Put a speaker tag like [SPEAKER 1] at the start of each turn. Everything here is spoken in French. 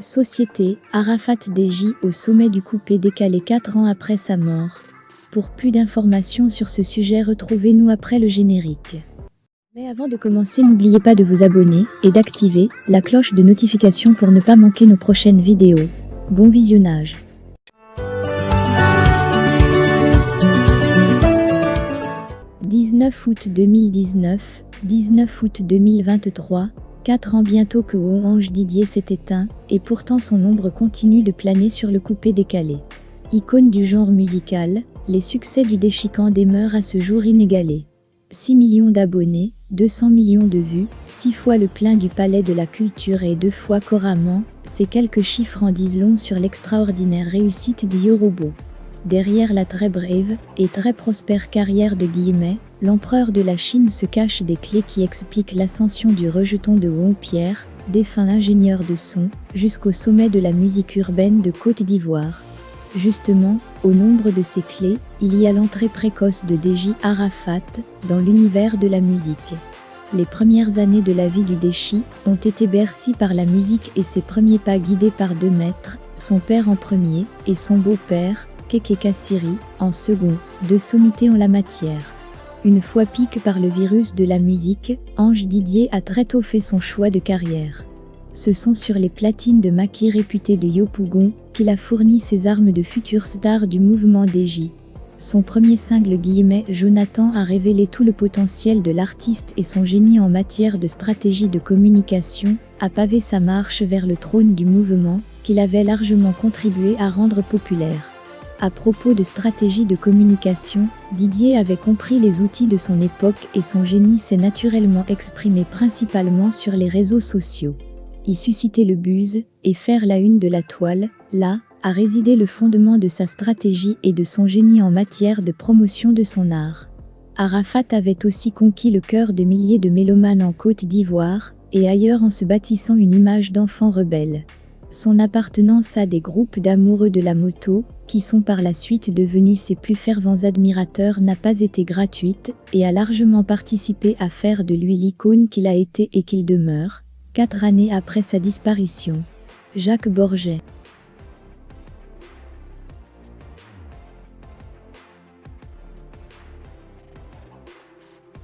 [SPEAKER 1] Société, Arafat Deji au sommet du coupé décalé 4 ans après sa mort. Pour plus d'informations sur ce sujet, retrouvez-nous après le générique. Mais avant de commencer, n'oubliez pas de vous abonner et d'activer la cloche de notification pour ne pas manquer nos prochaines vidéos. Bon visionnage. « 19 août 2019, 19 août 2023, 4 ans bientôt que Ange Didier s'est éteint, et pourtant son ombre continue de planer sur le coupé décalé. Icône du genre musical, les succès du déchiquant demeurent à ce jour inégalés. 6 millions d'abonnés, 200 millions de vues, 6 fois le plein du Palais de la Culture et 2 fois Coramment, ces quelques chiffres en disent long sur l'extraordinaire réussite du Yorobo. Derrière la très brève et très prospère carrière de Guillemets, l'empereur de la Chine se cache des clés qui expliquent l'ascension du rejeton de Pierre, défunt ingénieur de son, jusqu'au sommet de la musique urbaine de Côte d'Ivoire. Justement, au nombre de ces clés, il y a l'entrée précoce de Deji Arafat dans l'univers de la musique. Les premières années de la vie du Dechi ont été bercies par la musique et ses premiers pas guidés par deux maîtres, son père en premier et son beau-père, Kéké Kassiri, en second, de sommité en la matière. Une fois piqué par le virus de la musique, Ange Didier a très tôt fait son choix de carrière. Ce sont sur les platines de maquis réputés de Yopougon qu'il a fourni ses armes de futur star du mouvement Deji. Son premier single Jonathan a révélé tout le potentiel de l'artiste et son génie en matière de stratégie de communication a pavé sa marche vers le trône du mouvement qu'il avait largement contribué à rendre populaire. À propos de stratégie de communication, Didier avait compris les outils de son époque et son génie s'est naturellement exprimé principalement sur les réseaux sociaux. Y susciter le buzz et faire la une de la toile, là, a résidé le fondement de sa stratégie et de son génie en matière de promotion de son art. Arafat avait aussi conquis le cœur de milliers de mélomanes en Côte d'Ivoire et ailleurs en se bâtissant une image d'enfant rebelle. Son appartenance à des groupes d'amoureux de la moto, qui sont par la suite devenus ses plus fervents admirateurs, n'a pas été gratuite et a largement participé à faire de lui l'icône qu'il a été et qu'il demeure, 4 années après sa disparition. Jacques Borget.